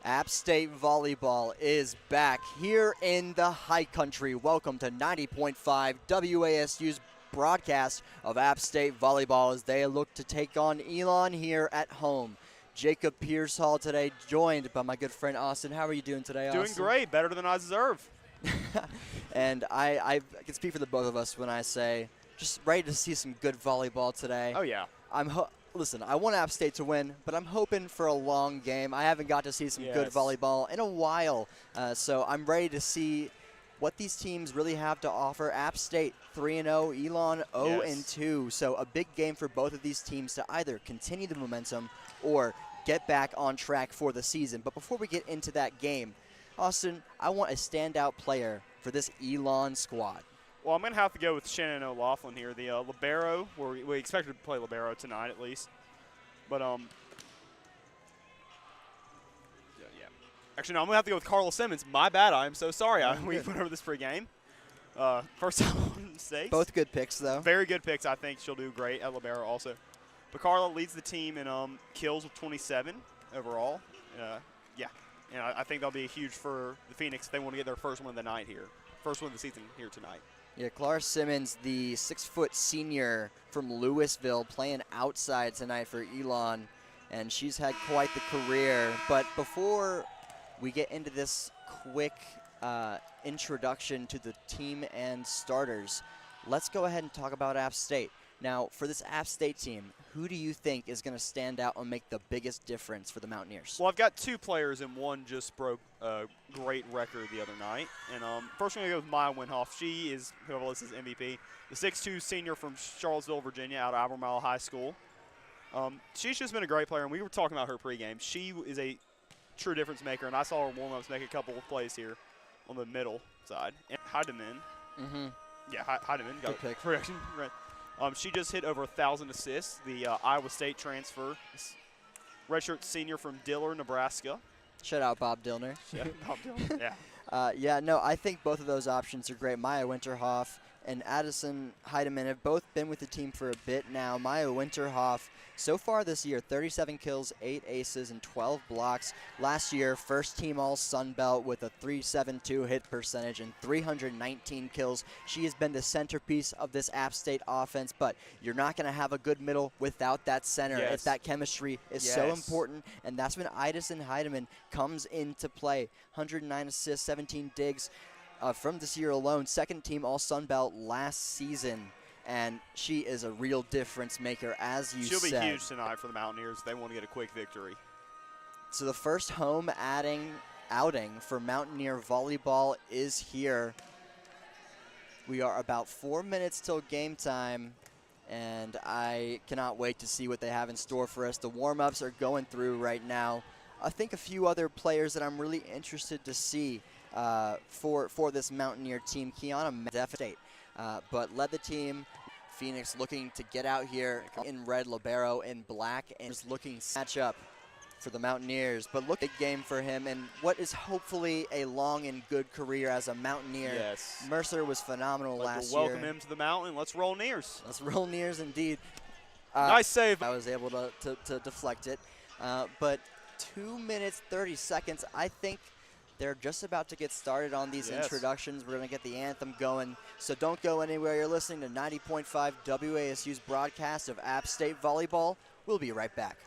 App State Volleyball is back here in the High Country. Welcome to 90.5 WASU's broadcast of App State Volleyball as they look to take on Elon here at home. Jacob Pearsall today, joined by my good friend Austin. How are you doing today, Austin? Doing great, better than I deserve. And I can speak for the both of us when I say just ready to see some good volleyball today. Oh, yeah. Listen, I want App State to win, but I'm hoping for a long game. I haven't got to see some good volleyball in a while, so I'm ready to see what these teams really have to offer. App State 3-0, Elon 0-2, so a big game for both of these teams to either continue the momentum or get back on track for the season. But before we get into that game, Austin, I want a standout player for this Elon squad. Well, I'm going to have to go with Shannon O'Laughlin here, the libero. We expected to play libero tonight at least. But, yeah. Actually, no, I'm going to have to go with Carla Simmons. My bad. I'm so sorry. We went over this pregame. First time on mistakes. Both good picks, though. Very good picks. I think she'll do great at libero also. But Carla leads the team in kills with 27 overall. Yeah. And I think that'll be huge for the Phoenix if they want to get their first win of the night here. First win of the season here tonight. Yeah, Clara Simmons, the 6-foot senior from Louisville, playing outside tonight for Elon, and she's had quite the career. But before we get into this quick introduction to the team and starters, let's go ahead and talk about App State. Now, for this App State team, who do you think is going to stand out and make the biggest difference for the Mountaineers? Well, I've got two players, and one just broke a great record the other night. And first, I'm going to go with Maya Winhoff. She is, whoever lists as MVP, the 6'2 senior from Charlottesville, Virginia, out of Albemarle High School. She's just been a great player, and we were talking about her pregame. She is a true difference maker, and I saw her warm-ups make a couple of plays here on the middle side. And Heidemann. Yeah, Heidemann. Good pick. Correction. Right. She just hit over 1,000 assists. The Iowa State transfer, redshirt senior from Diller, Nebraska. Shout out Bob Dillner. Yeah, Bob Diller. Yeah. Yeah, no, I think both of those options are great. Maya Winterhoff and Addison Heidemann have both been with the team for a bit now. Maya Winterhoff, so far this year, 37 kills, 8 aces, and 12 blocks. Last year, first team all Sun Belt with a .372 hit percentage and 319 kills. She has been the centerpiece of this App State offense, but you're not going to have a good middle without that center. If that chemistry is so important, and that's when Addison Heidemann comes into play. 109 assists, 17 digs. From this year alone, second team all Sun Belt last season, and she is a real difference maker, as you said. She'll be huge tonight for the Mountaineers. They want to get a quick victory. So the first home outing for Mountaineer Volleyball is here. We are about 4 minutes till game time, and I cannot wait to see what they have in store for us. The warm-ups are going through right now. I think a few other players that I'm really interested to see for this Mountaineer team. Kiana deficit, but led the team. Phoenix looking to get out here in red, libero in black, and just looking match up for the Mountaineers. But look, big game for him, and what is hopefully a long and good career as a Mountaineer. Yes. Mercer was phenomenal last year. year. Welcome him to the Mountain. Let's roll Nears. Let's roll Nears indeed. Nice save. I was able to deflect it, but 2 minutes, 30 seconds. I think they're just about to get started on these introductions. We're going to get the anthem going, so don't go anywhere. You're listening to 90.5 WASU's broadcast of App State Volleyball. We'll be right back.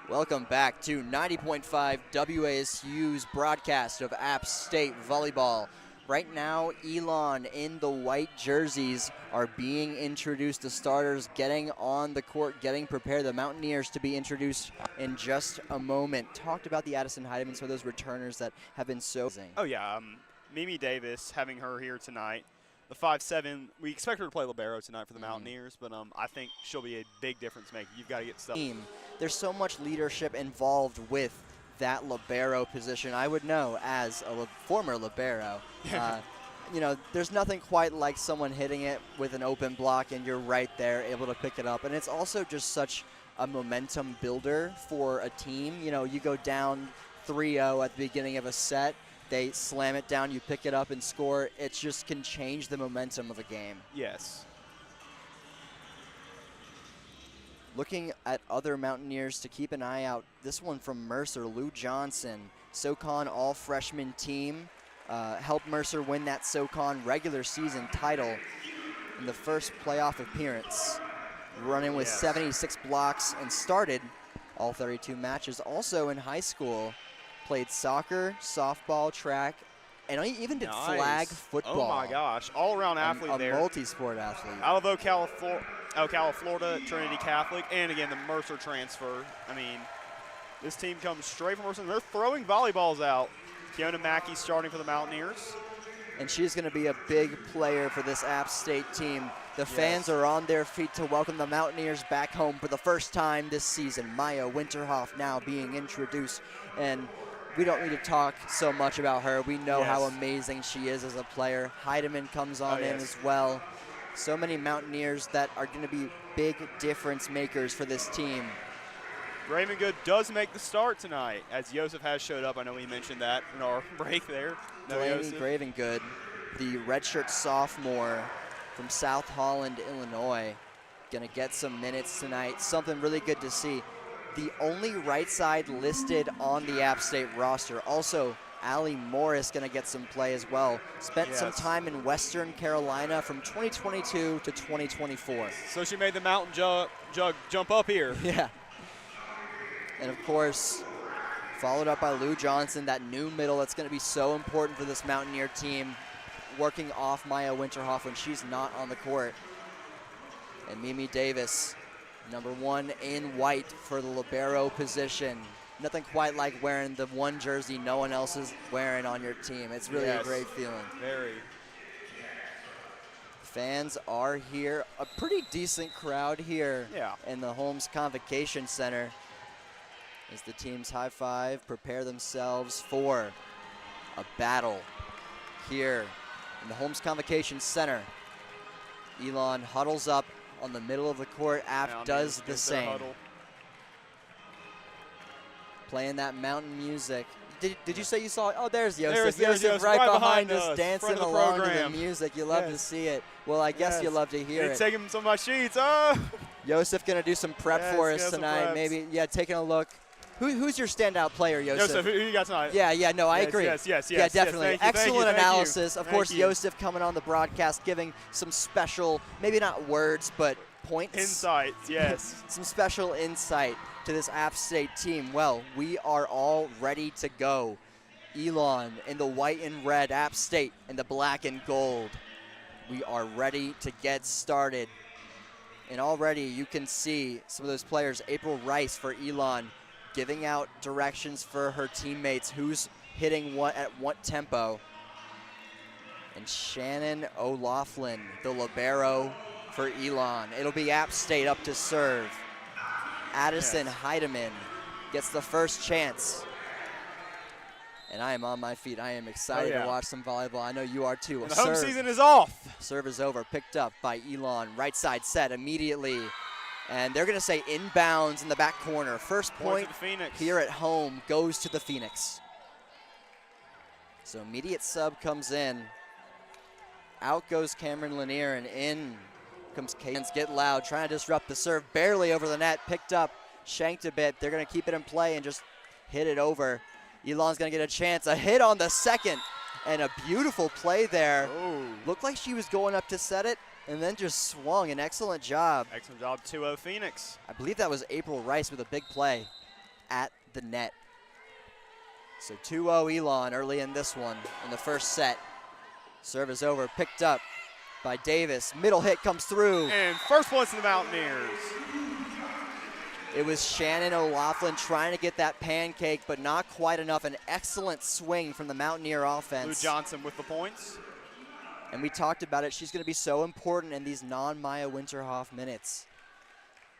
Welcome back to 90.5 WASU's broadcast of App State Volleyball. Right now, Elon in the white jerseys are being introduced. The starters getting on the court, getting prepared. The Mountaineers to be introduced in just a moment. Talked about the Addison Heidemans for those returners that have been so amazing. Oh, yeah. Mimi Davis, having her here tonight. The 5'7", we expect her to play libero tonight for the Mountaineers, but I think she'll be a big difference maker. You've got to get stuff. There's so much leadership involved with that libero position. I would know as a former libero. You know, there's nothing quite like someone hitting it with an open block and you're right there able to pick it up. And it's also just such a momentum builder for a team. You know, you go down 3-0 at the beginning of a set. They slam it down, you pick it up and score. It just can change the momentum of a game. Yes. Looking at other Mountaineers to keep an eye out, this one from Mercer, Lou Johnson, SoCon all-freshman team, helped Mercer win that SoCon regular season title in the first playoff appearance. Running with 76 blocks and started all 32 matches. Also in high school, played soccer, softball, track, and I even did flag football. Oh my gosh, all-around athlete there. A multi-sport athlete. Out of Ocala, Florida, Trinity Catholic, and again the Mercer transfer. I mean, this team comes straight from Mercer. They're throwing volleyballs out. Kiona Mackey starting for the Mountaineers. And she's going to be a big player for this App State team. The fans are on their feet to welcome the Mountaineers back home for the first time this season. Maya Winterhoff now being introduced, and we don't need to talk so much about her. We know how amazing she is as a player. Heidemann comes on in as well. So many Mountaineers that are going to be big difference makers for this team. Raven Good does make the start tonight, as Joseph has showed up. I know we mentioned that in our break there. Delaney Gravengood, the redshirt sophomore from South Holland, Illinois, going to get some minutes tonight. Something really good to see. The only right side listed on the App State roster. Also, Allie Morris going to get some play as well. Spent some time in Western Carolina from 2022 to 2024. So she made the mountain jump up here. Yeah. And of course, followed up by Lou Johnson, that new middle that's going to be so important for this Mountaineer team, working off Maya Winterhoff when she's not on the court. And Mimi Davis, number 1 in white for the libero position. Nothing quite like wearing the one jersey no one else is wearing on your team. It's really a great feeling. Very. Fans are here. A pretty decent crowd here in the Holmes Convocation Center as the teams high five, prepare themselves for a battle here in the Holmes Convocation Center. Elon huddles up on the middle of the court. App does the same. Playing that mountain music. Did you say you saw it? Oh, there's Joseph. Joseph right behind us, dancing along to the music. You love to see it. Well, I guess you love to hear it. Taking some of my sheets. Oh. Joseph going to do some prep for us tonight. Maybe, taking a look. Who's your standout player, Joseph? Joseph, who you got tonight? No, I agree. Yes. Yeah, definitely. Excellent analysis. Of course, you. Joseph coming on the broadcast, giving some special, maybe not words, but points. Insights, yes. Some special insight to this App State team. Well, we are all ready to go. Elon in the white and red, App State in the black and gold. We are ready to get started. And already you can see some of those players. April Rice for Elon, giving out directions for her teammates, who's hitting what at what tempo. And Shannon O'Laughlin, the libero for Elon. It'll be App State up to serve. Addison Heidemann gets the first chance. And I am on my feet. I am excited to watch some volleyball. I know you are too. The home season is off. Serve is over, picked up by Elon. Right side set immediately. And they're going to say inbounds in the back corner. First point here at home goes to the Phoenix. So immediate sub comes in. Out goes Cameron Lanier, and in comes Cadence. Get loud, trying to disrupt the serve. Barely over the net, picked up, shanked a bit. They're going to keep it in play and just hit it over. Elon's going to get a chance. A hit on the second, and a beautiful play there. Oh. Looked like she was going up to set it, and then just swung. An excellent job. Excellent job, 2-0 Phoenix. I believe that was April Rice with a big play. at the net. So 2-0 Elon early in this one in the first set. Serve is over, picked up by Davis. Middle hit comes through. And first points to the Mountaineers. It was Shannon O'Loughlin trying to get that pancake, but not quite enough. An excellent swing from the Mountaineer offense. Lou Johnson with the points. And we talked about it. She's going to be so important in these non-Maya Winterhoff minutes.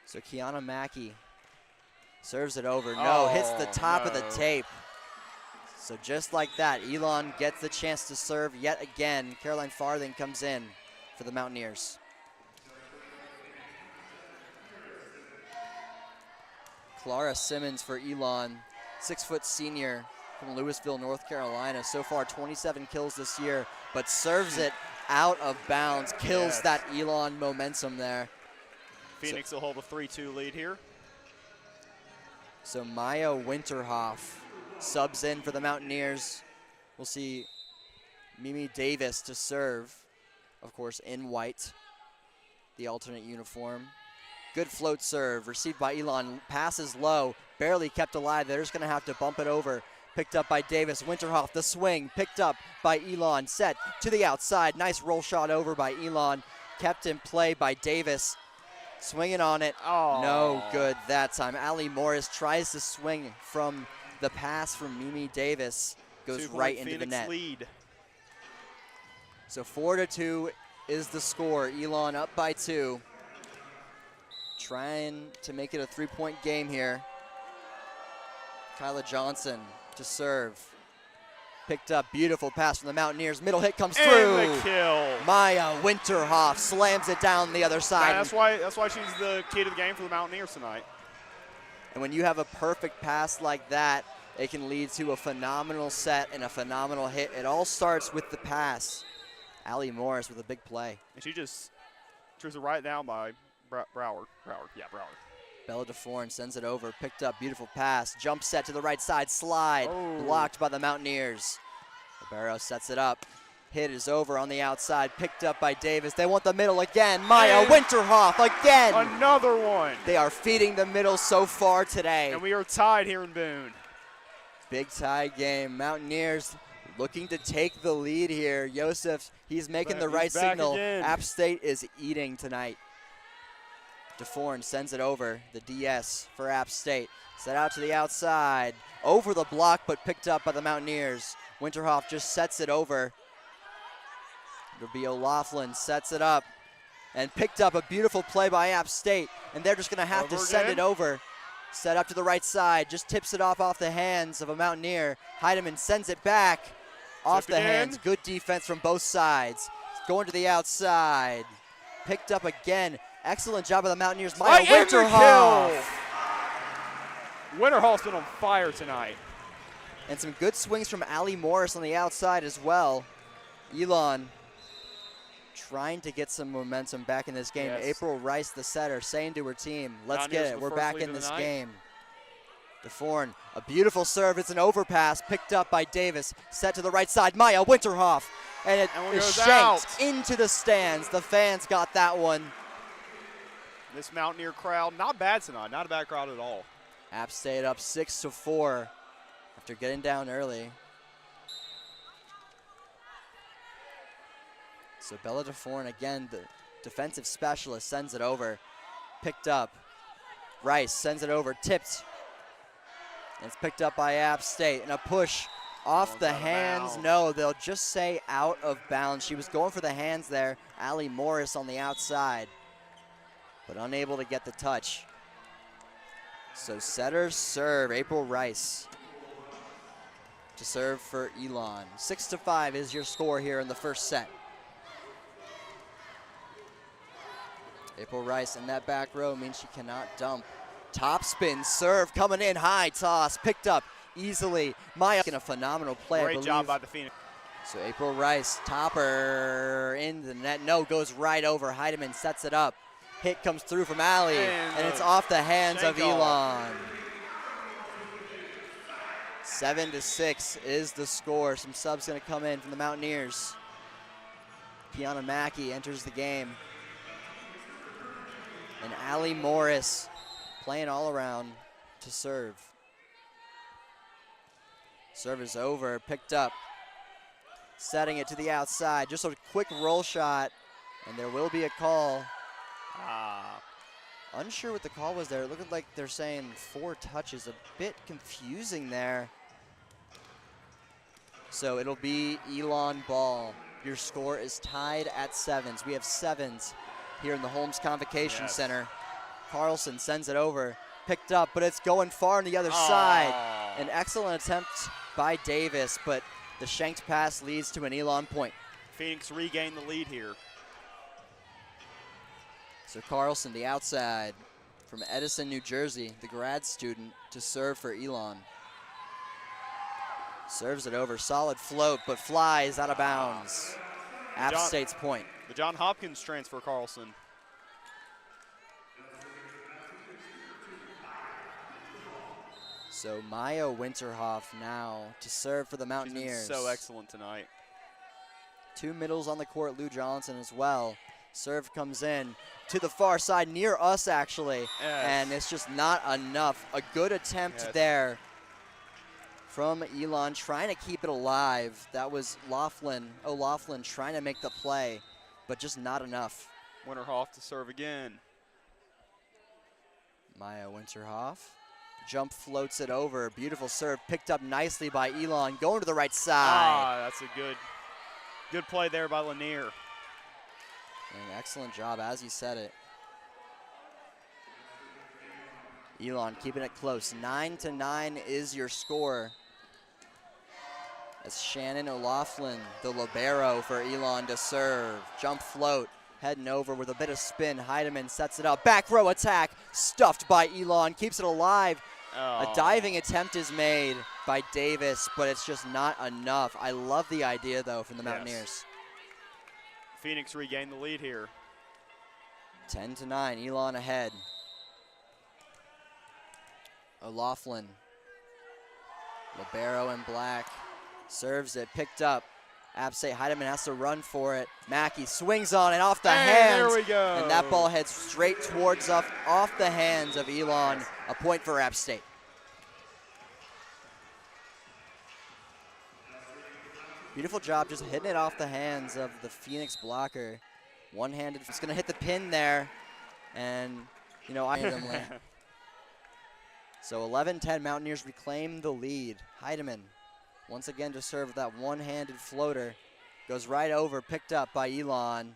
So Kiana Mackey serves it over. No, hits the top of the tape. So just like that, Elon gets the chance to serve yet again. Caroline Farthing comes in for the Mountaineers. Clara Simmons for Elon, 6-foot senior from Louisville, North Carolina. So far 27 kills this year, but serves it out of bounds, kills that Elon momentum there. Phoenix will hold a 3-2 lead here. So Maya Winterhoff subs in for the Mountaineers. We'll see Mimi Davis to serve, of course, in white, the alternate uniform. Good float serve, received by Elon, passes low, barely kept alive. They're just gonna have to bump it over. Picked up by Davis. Winterhoff, the swing, picked up by Elon, set to the outside. Nice roll shot over by Elon, kept in play by Davis. Swinging on it, no good that time. Allie Morris tries to swing from the pass from Mimi Davis, goes right into Phoenix the net. Lead. So 4-2 is the score. Elon up by 2. Trying to make it a 3-point game here. Kyla Johnson to serve. Picked up, beautiful pass from the Mountaineers. Middle hit comes through. And the kill. Maya Winterhoff slams it down the other side. That's why she's the key to the game for the Mountaineers tonight. And when you have a perfect pass like that, it can lead to a phenomenal set and a phenomenal hit. It all starts with the pass. Allie Morris with a big play. And she just turns it right down by Broward. Bella DeForn sends it over, picked up, beautiful pass. Jump set to the right side, slide, blocked by the Mountaineers. Ribeiro sets it up. Hit is over on the outside, picked up by Davis. They want the middle again. Maya Winterhoff again. Another one. They are feeding the middle so far today. And we are tied here in Boone. Big tie game. Mountaineers looking to take the lead here. Joseph, he's making the right signal. Again. App State is eating tonight. DeForn sends it over, the DS for App State. Set out to the outside, over the block, but picked up by the Mountaineers. Winterhoff just sets it over. It'll be O'Loughlin, sets it up, and picked up a beautiful play by App State, and they're just gonna have to send it over. Set up to the right side, just tips it off the hands of a Mountaineer. Heidemann sends it back, off the hands. Good defense from both sides. Going to the outside, picked up again. Excellent job of the Mountaineers. Maya Winterhoff. Winterhoff's been on fire tonight. And some good swings from Allie Morris on the outside as well. Elon trying to get some momentum back in this game. Yes. April Rice, the setter, saying to her team, let's get it. We're back in this game. DeForn, a beautiful serve. It's an overpass picked up by Davis. Set to the right side. Maya Winterhoff. And it is shanked into the stands. The fans got that one. This Mountaineer crowd, not bad tonight. Not a bad crowd at all. App State up 6-4 after getting down early. So Bella DeForn, again, the defensive specialist, sends it over. Picked up. Rice sends it over, tipped. And it's picked up by App State. And a push off the hands. No, they'll just say out of bounds. She was going for the hands there. Allie Morris on the outside, but unable to get the touch. So setters serve, April Rice to serve for Elon. 6-5 is your score here in the first set. April Rice in that back row means she cannot dump. Top spin serve coming in, high toss, picked up easily. Maya in a phenomenal play, Great job by the Phoenix. So April Rice, topper in the net. No, goes right over. Heidemann sets it up. Hit comes through from Allie, and it's off the hands of Elon. 7-6 is the score. Some subs going to come in from the Mountaineers. Kiana Mackey enters the game. And Allie Morris playing all around to serve. Serve is over, picked up. Setting it to the outside, just a quick roll shot, and there will be a call. Unsure what the call was there. It looked like they're saying 4 touches, a bit confusing there. So it'll be Elon ball. Your score is tied at 7s. We have 7s here in the Holmes Convocation Center. Carlson sends it over, picked up, but it's going far on the other side. An excellent attempt by Davis, but the shanked pass leads to an Elon point. Phoenix regain the lead here. So Carlson, the outside from Edison, New Jersey, the grad student, to serve for Elon. Serves it over, solid float, but flies out of bounds. App State's point. The John Hopkins transfer, Carlson. So Maya Winterhoff now to serve for the Mountaineers. She's been so excellent tonight. 2 middles on the court, Lou Johnson as well. Serve comes in to the far side, near us actually, and it's just not enough. A good attempt there from Elon, trying to keep it alive. That was O'Laughlin trying to make the play, but just not enough. Winterhoff to serve again. Maya Winterhoff. Jump floats it over. Beautiful serve, picked up nicely by Elon, going to the right side. That's a good play there by Lanier. An excellent job, as you said it. Elon keeping it close. 9-9 is your score. As Shannon O'Laughlin, the libero for Elon to serve. Jump float, heading over with a bit of spin. Heidemann sets it up. Back row attack, stuffed by Elon, keeps it alive. A diving attempt is made by Davis, but it's just not enough. I love the idea, though, from the Mountaineers. Phoenix regained the lead here. 10-9, Elon ahead. O'Laughlin, libero in black, serves it, picked up. App State Heidemann has to run for it. Mackey swings on it off the hands. There we go. And that ball heads straight towards off the hands of Elon. A point for App State. Beautiful job just hitting it off the hands of the Phoenix blocker. One-handed, it's gonna hit the pin there. And, you know, randomly. So 11-10, Mountaineers reclaim the lead. Heidemann once again to serve that one-handed floater. Goes right over, picked up by Elon.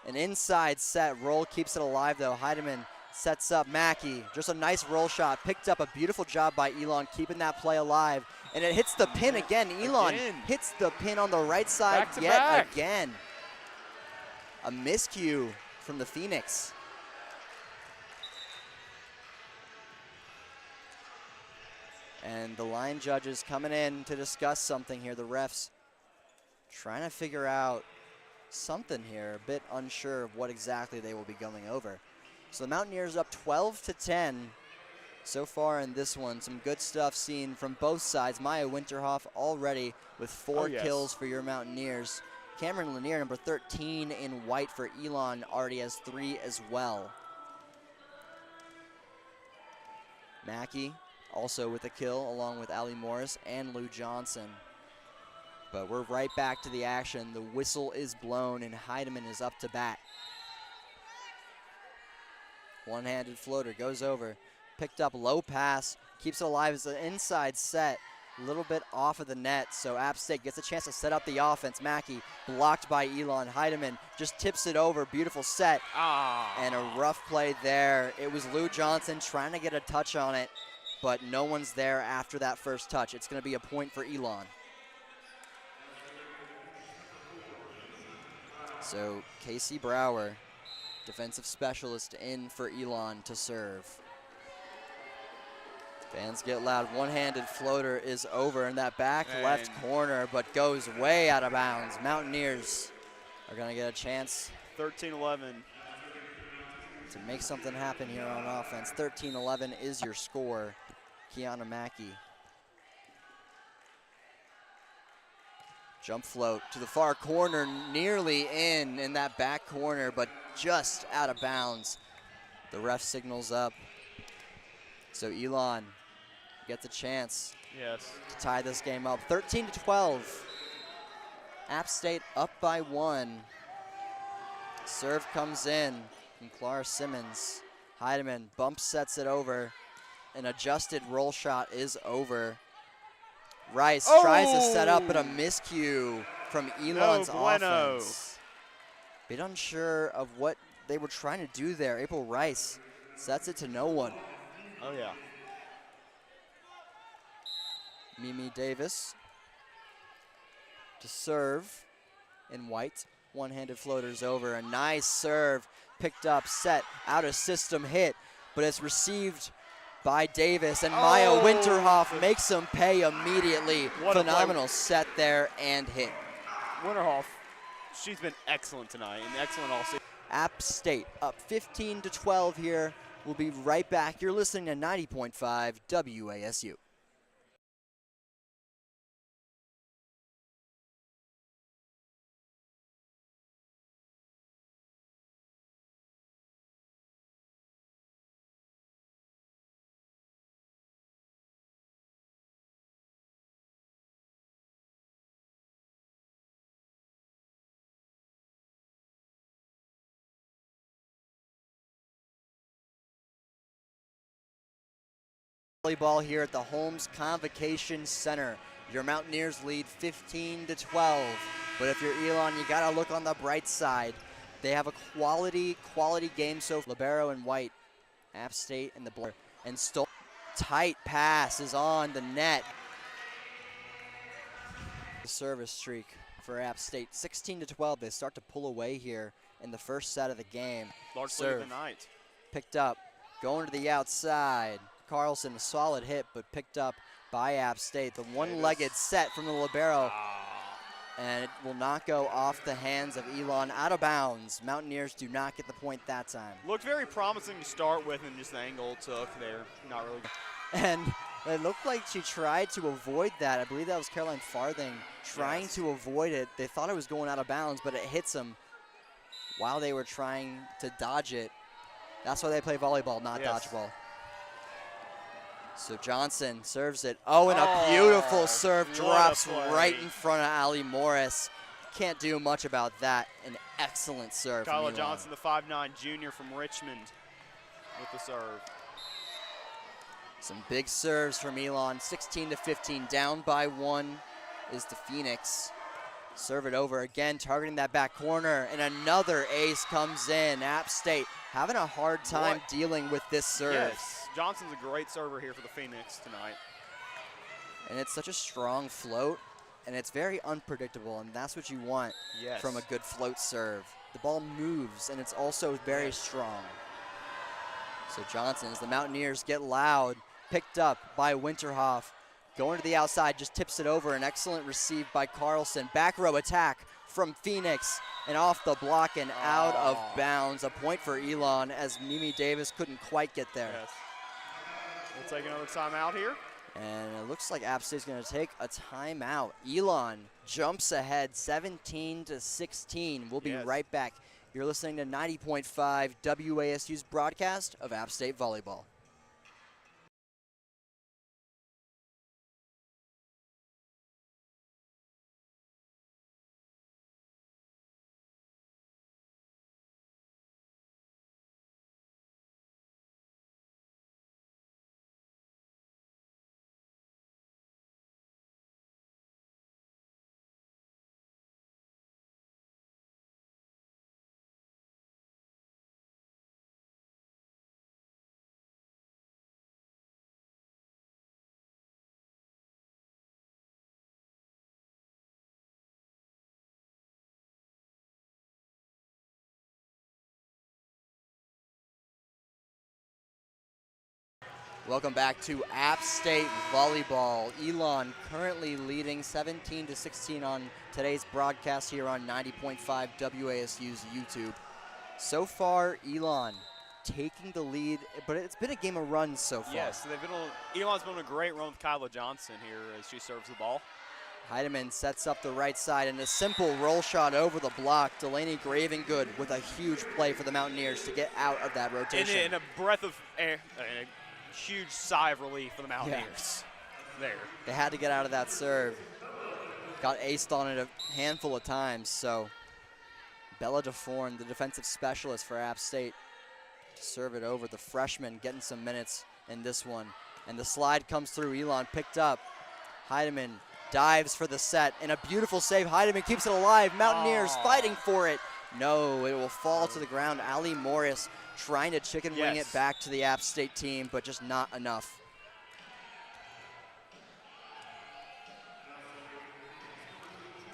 An inside set roll keeps it alive though. Heidemann sets up Mackey. Just a nice roll shot. Picked up, a beautiful job by Elon keeping that play alive. And it hits the pin again. Elon hits the pin on the right side yet again. A miscue from the Phoenix. And the line judges coming in to discuss something here. The refs trying to figure out something here, a bit unsure of what exactly they will be going over. So the Mountaineers up 12-10 so far in this one. Some good stuff seen from both sides. Maya Winterhoff already with 4 kills for your Mountaineers. Cameron Lanier, number 13 in white for Elon, already has 3 as well. Mackey also with a kill, along with Allie Morris and Lou Johnson. But we're right back to the action. The whistle is blown, and Heidemann is up to bat. One-handed floater goes over, picked up, low pass, keeps it alive as an inside set, a little bit off of the net, so App State gets a chance to set up the offense. Mackey blocked by Elon. Heidemann just tips it over, beautiful set, and a rough play there. It was Lou Johnson trying to get a touch on it, but no one's there after that first touch. It's going to be a point for Elon. So Casey Brower, defensive specialist, in for Elon to serve. Fans get loud. One-handed floater is over in that back left corner, but goes way out of bounds. Mountaineers are going to get a chance. 13-11. To make something happen here on offense. 13-11 is your score. Kiana Mackey. Jump float to the far corner, nearly in that back corner, but just out of bounds. The ref signals up. So Elon gets a chance Yes. to tie this game up. 13-12. App State up by 1. Serve comes in from Clara Simmons. Heidemann bump sets it over. An adjusted roll shot is over. Rice tries to set up, but a miscue from Elon's offense. Bit unsure of what they were trying to do there. April Rice sets it to no one. Oh, yeah. Mimi Davis to serve in white. One-handed floaters over. A nice serve. Picked up, set, out of system hit, but it's received by Davis, and Maya Winterhoff makes him pay immediately. Phenomenal set there and hit. Winterhoff, she's been excellent tonight and excellent all season. App State up 15-12 here. We'll be right back. You're listening to 90.5 WASU. Volleyball here at the Holmes Convocation Center. Your Mountaineers lead 15-12. But if you're Elon, you gotta look on the bright side. They have a quality game so far. Libero and White, App State and the blur. And Stoll. Tight pass is on the net. The service streak for App State. 16-12. They start to pull away here in the first set of the game. Large lead of the night. Picked up, going to the outside. Carlson, a solid hit, but picked up by App State. The one-legged set from the libero, and it will not go off the hands of Elon. Out of bounds. Mountaineers do not get the point that time. Looked very promising to start with, and just the angle it took there. Not really. And it looked like she tried to avoid that. I believe that was Caroline Farthing trying to avoid it. They thought it was going out of bounds, but it hits them while they were trying to dodge it. That's why they play volleyball, not dodgeball. So Johnson serves it. Oh, and a beautiful serve drops right in front of Allie Morris. Can't do much about that. An excellent serve from Kyla Elon. Johnson, the 5'9" junior from Richmond with the serve. Some big serves from Elon. 16-15, down by 1 is the Phoenix. Serve it over again, targeting that back corner, and another ace comes in. App State having a hard time dealing with this serve. Yes. Johnson's a great server here for the Phoenix tonight. And it's such a strong float, and it's very unpredictable, and that's what you want from a good float serve. The ball moves, and it's also very strong. So Johnson, as the Mountaineers get loud, picked up by Winterhoff, going to the outside, just tips it over. An excellent receive by Carlson. Back row attack from Phoenix, and off the block and out of bounds. A point for Elon, as Mimi Davis couldn't quite get there. Yes. We'll take another timeout here. And it looks like App State's going to take a timeout. Elon jumps ahead 17-16. We'll be right back. You're listening to 90.5 WASU's broadcast of App State Volleyball. Welcome back to App State Volleyball. Elon currently leading 17-16 on today's broadcast here on 90.5 WASU's YouTube. So far, Elon taking the lead, but it's been a game of runs so far. Yes, Elon's been on a great run with Kyla Johnson here as she serves the ball. Heidemann sets up the right side, and a simple roll shot over the block. Delaney Gravengood with a huge play for the Mountaineers to get out of that rotation. In a breath of air, huge sigh of relief for the Mountaineers. There. They had to get out of that serve. Got aced on it a handful of times, so Bella DeForn, the defensive specialist for App State, to serve it over. The freshman getting some minutes in this one. And the slide comes through. Elon picked up. Heidemann dives for the set, and a beautiful save. Heidemann keeps it alive. Mountaineers fighting for it. No, it will fall to the ground. Ali Morris trying to chicken wing it back to the App State team, but just not enough.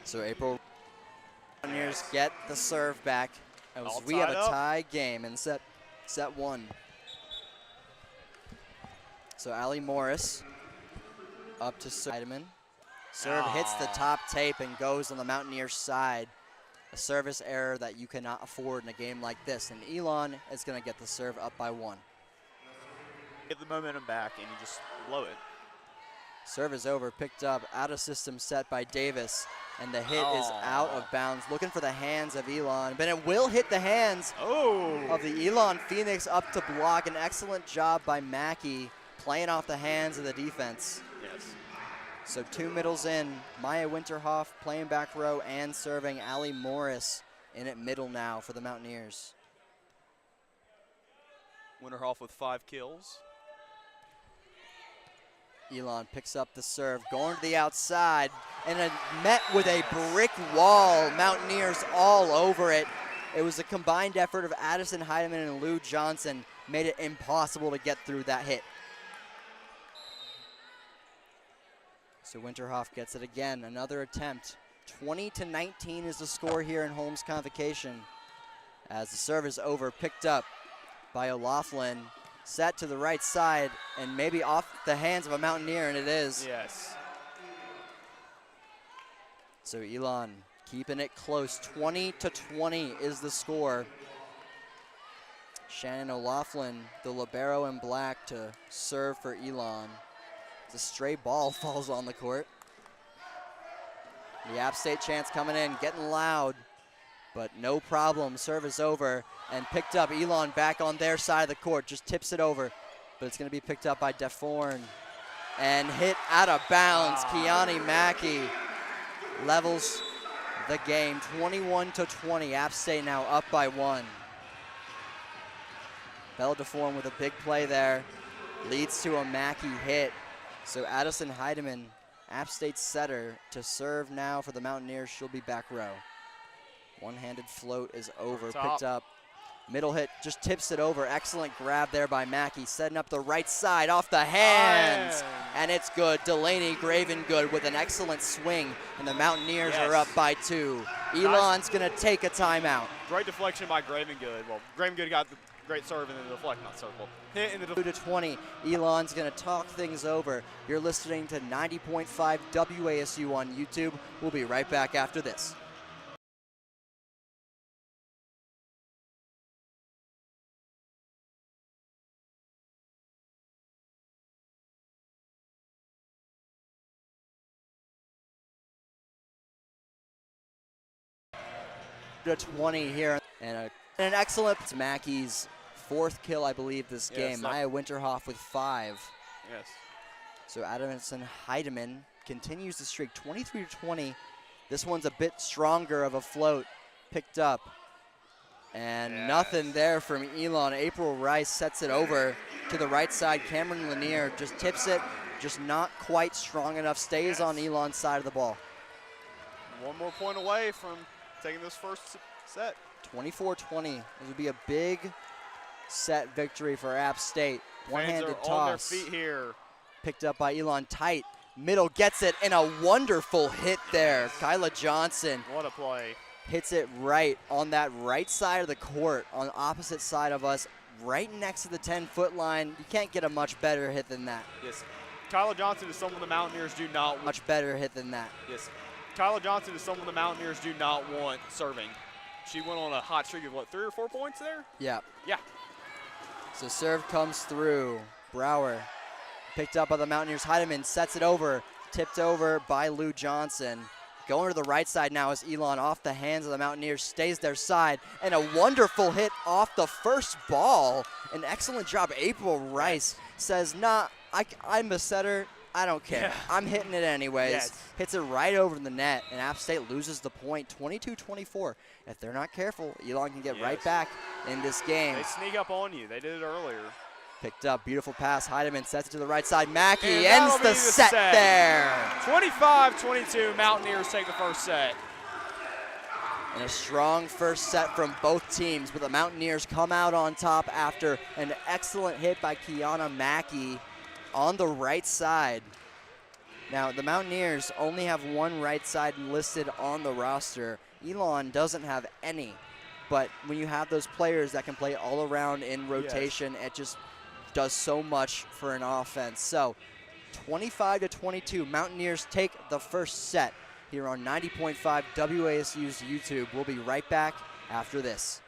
So April Mountaineers get the serve back as we have a tie game in set one. So Ali Morris up to Heidemann. Serve hits the top tape and goes on the Mountaineers side. A service error that you cannot afford in a game like this. And Elon is going to get the serve up by 1. Get the momentum back and you just blow it. Serve is over, picked up, out of system set by Davis. And the hit is out of bounds. Looking for the hands of Elon, but it will hit the hands of the Elon Phoenix up to block. An excellent job by Mackey playing off the hands of the defense. Yes. So 2 middles in, Maya Winterhoff playing back row and serving. Ali Morris in at middle now for the Mountaineers. Winterhoff with 5 kills. Elon picks up the serve, going to the outside, and met with a brick wall. Mountaineers all over it. It was a combined effort of Addison Heidemann and Lou Johnson, made it impossible to get through that hit. So Winterhoff gets it again, another attempt. 20-19 is the score here in Holmes Convocation. As the serve is over, picked up by O'Laughlin. Set to the right side and maybe off the hands of a Mountaineer, and it is. Yes. So Elon keeping it close. 20-20 is the score. Shannon O'Laughlin, the libero in black, to serve for Elon. The stray ball falls on the court. The App State chants coming in, getting loud, but no problem. Serve is over and picked up. Elon back on their side of the court, just tips it over, but it's going to be picked up by DeForn and hit out of bounds. Kiani Mackey levels the game. 21-20. App State now up by 1. Bella DeForn with a big play there, leads to a Mackey hit. So Addison Heidemann, App State setter, to serve now for the Mountaineers. She'll be back row. One-handed float is over, picked up. Middle hit, just tips it over. Excellent grab there by Mackey, setting up the right side off the hands. And it's good. Delaney Gravengood with an excellent swing, and the Mountaineers are up by 2. Elon's going to take a timeout. Great deflection by Gravengood. Well, Gravengood got the great serve and then the deflect, not serve. Well, hit in the 2-20. Elon's going to talk things over. You're listening to 90.5 WASU on YouTube. We'll be right back after this. To 20 here, and an excellent Mackey's 4th kill, I believe, this game. Maya Winterhoff with 5. Yes. So Addison Heidemann continues the streak, 23-20. This one's a bit stronger of a float, picked up, and nothing there from Elon. April Rice sets it over to the right side. Cameron Lanier just tips it, just not quite strong enough. Stays on Elon's side of the ball. 1 more point away from taking this first set. 24-20. This would be a big set victory for App State. One-handed toss. On their feet here. Picked up by Elon. Tight. Middle gets it, and a wonderful hit there. Kyla Johnson. What a play. Hits it right on that right side of the court, on the opposite side of us, right next to the 10-foot line. You can't get a much better hit than that. Yes. Kyla Johnson is someone the Mountaineers do not want. Much better hit than that. Yes. Kyla Johnson is someone the Mountaineers do not want serving. She went on a hot streak of, what, 3 or 4 points there? Yeah. Yeah. So serve comes through. Brower picked up by the Mountaineers. Heidemann sets it over. Tipped over by Lou Johnson. Going to the right side now is Elon off the hands of the Mountaineers, stays their side, and a wonderful hit off the first ball. An excellent job. April Rice says, nah, I'm a setter. I don't care. Yeah. I'm hitting it anyways. Yes. Hits it right over the net, and App State loses the point, 22-24. If they're not careful, Elon can get right back in this game. They sneak up on you. They did it earlier. Picked up, beautiful pass. Heidemann sets it to the right side. Mackey And ends that'll be the set there. 25-22, Mountaineers take the first set. And a strong first set from both teams, but the Mountaineers come out on top after an excellent hit by Kiana Mackey on the right side. Now, the Mountaineers only have one right side listed on the roster. Elon doesn't have any, but when you have those players that can play all around in rotation, it just does so much for an offense. So 25-22, Mountaineers take the first set here on 90.5 WASU's YouTube. We'll be right back after this.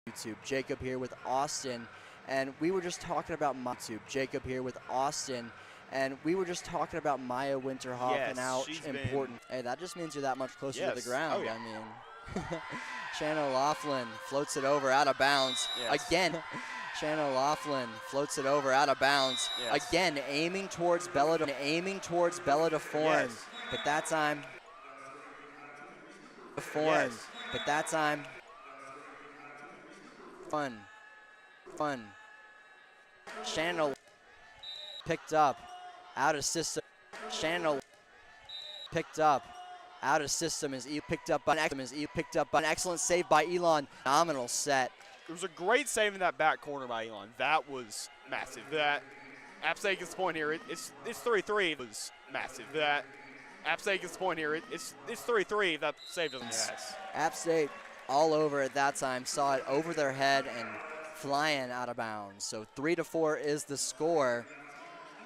YouTube. Jacob here with Austin, and we were just talking about YouTube. Jacob here with Austin, and we were just talking about Maya Winterhoff and how important. Hey, that just means you're that much closer to the ground. Oh, yeah. I mean, Shannon Laughlin floats it over out of bounds again. Shannon Laughlin floats it over out of bounds again, aiming towards Bella DeForn, but that time. But that time. Fun. Shannon picked up, out of system. Shannon picked up, out of system. Is picked up by an excellent save by Elon. Phenomenal set. It was a great save in that back corner by Elon. That was massive. That App State gets the point here. It's 3-3. It was massive. That App State gets the point here. It's 3-3. That save doesn't. Yes. App State all over at that time, saw it over their head and flying out of bounds. So 3-4 is the score.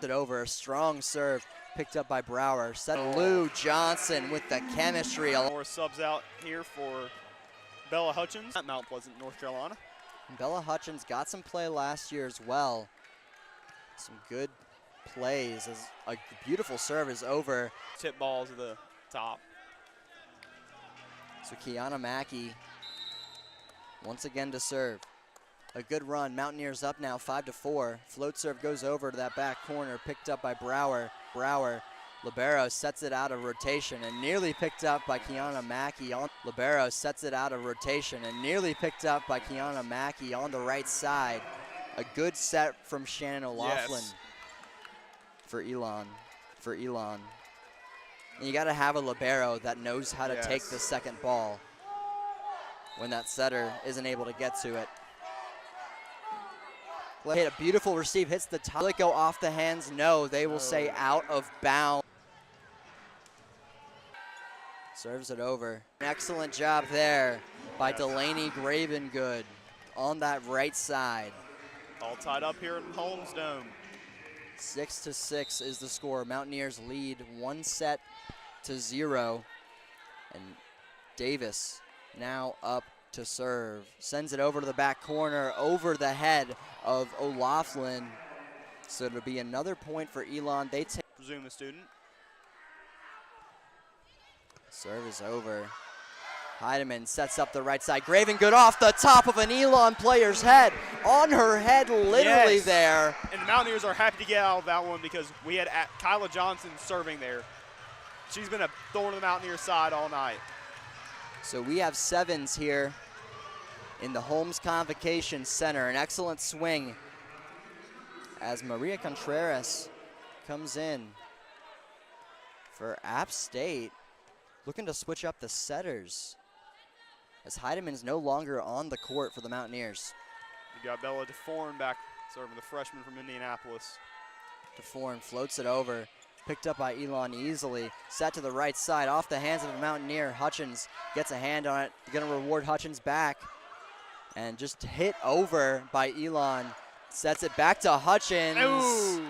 It over, a strong serve picked up by Brower. Set Lou Johnson with the chemistry. More subs out here for Bella Hutchins at Mount Pleasant, North Carolina. And Bella Hutchins got some play last year as well. Some good plays as a beautiful serve is over. Tip balls at the top. So Kiana Mackey once again to serve. A good run. Mountaineers up now 5-4. Float serve goes over to that back corner, picked up by Brower. Libero sets it out of rotation and nearly picked up by Kiana Mackey. Libero sets it out of rotation and nearly picked up by Kiana Mackey on the right side. A good set from Shannon O'Laughlin for Elon. And you got to have a libero that knows how to take the second ball when that setter isn't able to get to it. Hit a beautiful receive, hits the top. Will it go off the hands? No, they will say out of bounds. Serves it over. An excellent job there by Delaney Gravengood on that right side. All tied up here in Holmes Dome. 6-6 is the score. Mountaineers lead 1-0. And Davis now up to serve. Sends it over to the back corner, over the head of O'Laughlin. So it'll be another point for Elon. They take. Presume a student. Serve is over. Heidemann sets up the right side. Gravengood off the top of an Elon player's head. On her head, literally there. And the Mountaineers are happy to get out of that one because we had Kyla Johnson serving there. She's been a thorn in the Mountaineers' side all night. So we have sevens here in the Holmes Convocation Center. An excellent swing as Maria Contreras comes in for App State. Looking to switch up the setters as Heidemann's no longer on the court for the Mountaineers. You got Bella DeForn back Serving the freshman from Indianapolis. DeForn floats it over. Picked up by Elon easily. Set to the right side off the hands of a Mountaineer. Hutchins gets a hand on it. Going to reward Hutchins back. And just hit over by Elon. Sets it back to Hutchins. Ooh.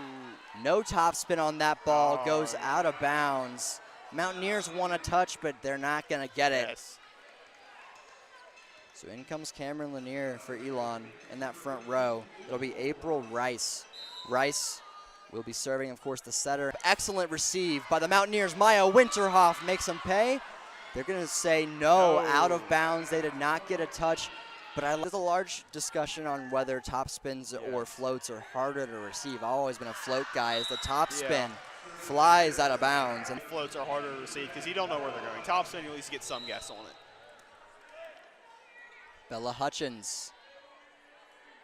No topspin on that ball. Goes out of bounds. Mountaineers want a touch, but they're not going to get it. Yes. So in comes Cameron Lanier for Elon in that front row. It'll be April Rice. Rice will be serving, of course, the setter. Excellent receive by the Mountaineers. Maya Winterhoff makes them pay. They're going to say no, out of bounds. They did not get a touch. But there's a large discussion on whether top spins or floats are harder to receive. I've always been a float guy. As the top spin flies out of bounds. And floats are harder to receive because you don't know where they're going. Top spin, you at least get some guess on it. Bella Hutchins.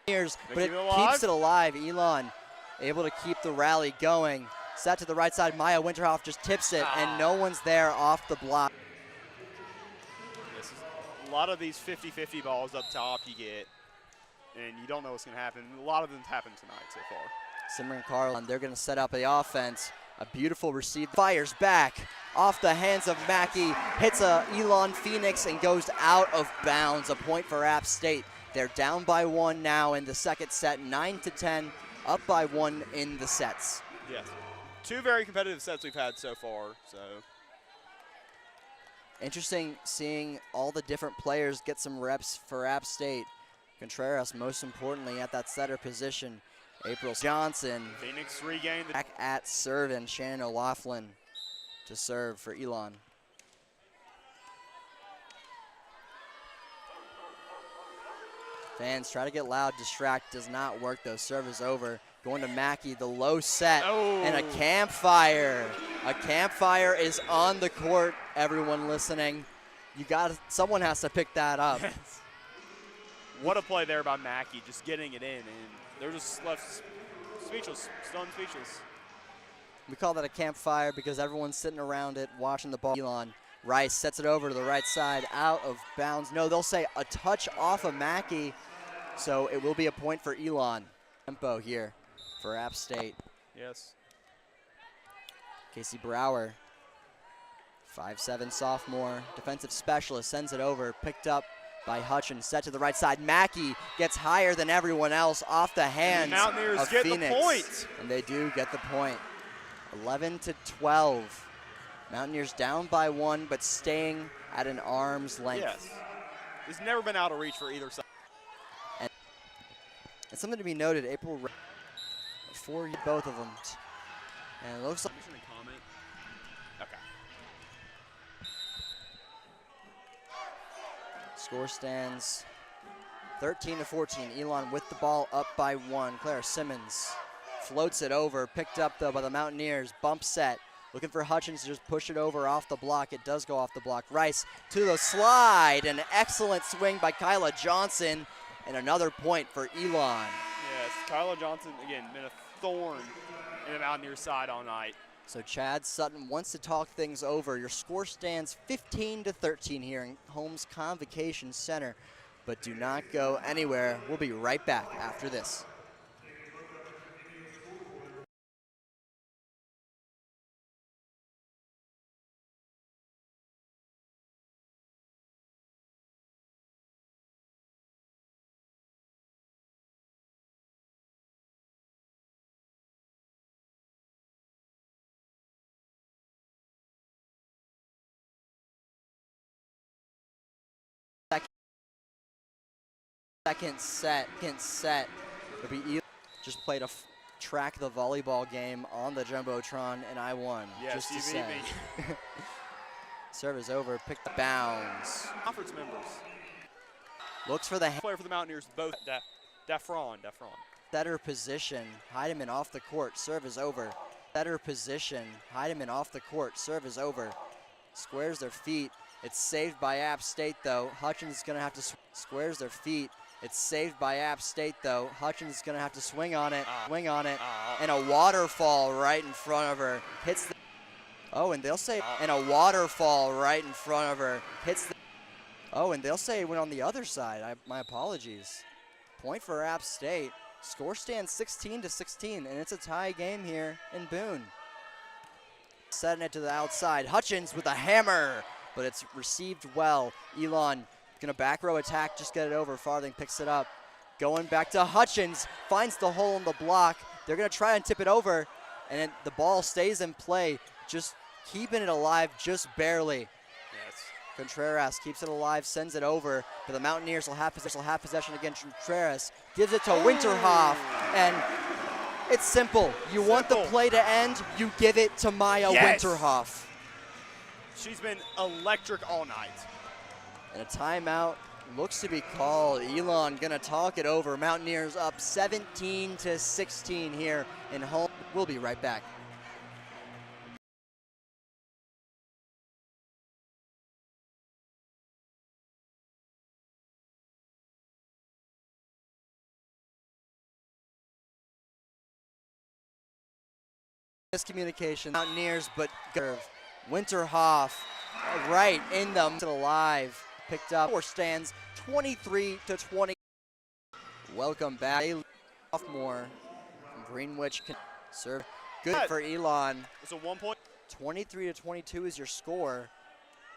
But it alive. keeps it alive. Elon able to keep the rally going. Set to the right side. Maya Winterhoff just tips it, and no one's there off the block. This is a lot of these 50-50 balls up top you get, and you don't know what's going to happen. A lot of them happen tonight so far. Simran Carlin, they're going to set up the offense. A beautiful receive. Fires back off the hands of Mackey. Hits a Elon Phoenix and goes out of bounds. A point for App State. They're down by 1 now in the second set, 9-10, up by 1 in the sets. Yes. 2 very competitive sets we've had so far. So interesting seeing all the different players get some reps for App State. Contreras, most importantly, at that setter position. April Johnson. Phoenix regained. Back at serve, and Shannon O'Laughlin to serve for Elon. Fans try to get loud, distract, does not work though. Serve is over. Going to Mackey, the low set, and a campfire. A campfire is on the court, everyone listening. Someone has to pick that up. What a play there by Mackey, just getting it in, and they're just left speechless, stunned speechless. We call that a campfire because everyone's sitting around it watching the ball. Elon Rice sets it over to the right side, out of bounds. No, they'll say a touch off of Mackey, so it will be a point for Elon. Tempo here for App State. Yes. Casey Brower, 5'7" sophomore, defensive specialist, sends it over, picked up by Hutchins, set to the right side. Mackey gets higher than everyone else off the hands Mountaineers of get Phoenix. The point. And they do get the point. 11-12. Mountaineers down by 1, but staying at an arm's length. Yes. It's never been out of reach for either side. And something to be noted, April for both of them. And it looks like Comment. Okay. score stands 13-14. Elon with the ball up by 1. Clara Simmons floats it over, picked up though by the Mountaineers. Bump set, looking for Hutchins to just push it over off the block. It does go off the block. Rice to the slide, an excellent swing by Kyla Johnson, and another point for Elon. Yes, Kyla Johnson, again, been a thorn in the Mountaineers side all night. So Chad Sutton wants to talk things over. Your score stands 15-13 here in Holmes Convocation Center, but do not go anywhere. We'll be right back after this. Second set. It'll be Elon. Just played a track the volleyball game on the Jumbotron, and I won. Yes, just you to beat say. me. Serve is over, pick the bounds. Conference members. Looks for the Player for the Mountaineers, both Daffron. setter position. Heidemann off the court, serve is over. Setter position. Heidemann off the court, serve is over. Squares their feet. It's saved by App State though. Hutchins is gonna have to squares their feet. It's saved by App State though. Hutchins is gonna have to swing on it, and a waterfall right in front of her. Hits the, and they'll say, and a waterfall right in front of her. Hits the, and they'll say it went on the other side. My apologies. Point for App State. Score stands 16-16, and it's a tie game here in Boone. Setting it to the outside. Hutchins with a hammer, but it's received well. Elon gonna back row attack, just get it over. Farthing picks it up. Going back to Hutchins, finds the hole in the block. They're gonna try and tip it over, and the ball stays in play, just keeping it alive just barely. Yes. Contreras keeps it alive, sends it over, but the Mountaineers will have possession against Contreras. Gives it to Winterhoff, and it's simple. You want the play to end, you give it to Maya Winterhoff. She's been electric all night. And a timeout looks to be called. Elon gonna talk it over. Mountaineers up 17-16 here in home. We'll be right back. Miscommunication. Mountaineers, but Winterhoff right in them. Alive. Picked up. Score stands 23-20. Welcome back. Sophomore from Greenwich can serve. Good for Elon. It's a 1 point. 23-22 is your score.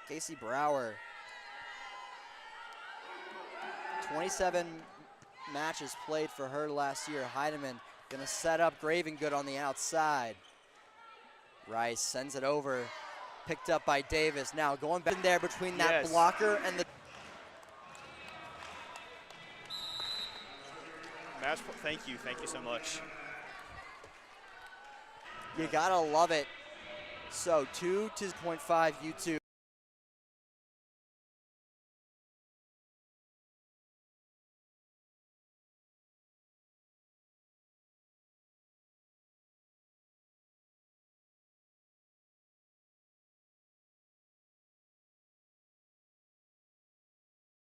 Casey Brower. 27 matches played for her last year. Heidemann gonna set up Gravengood on the outside. Rice sends it over. Picked up by Davis. Now going back in there between that blocker and the match. Thank you so much. You gotta love it. So 2-0.5 U2.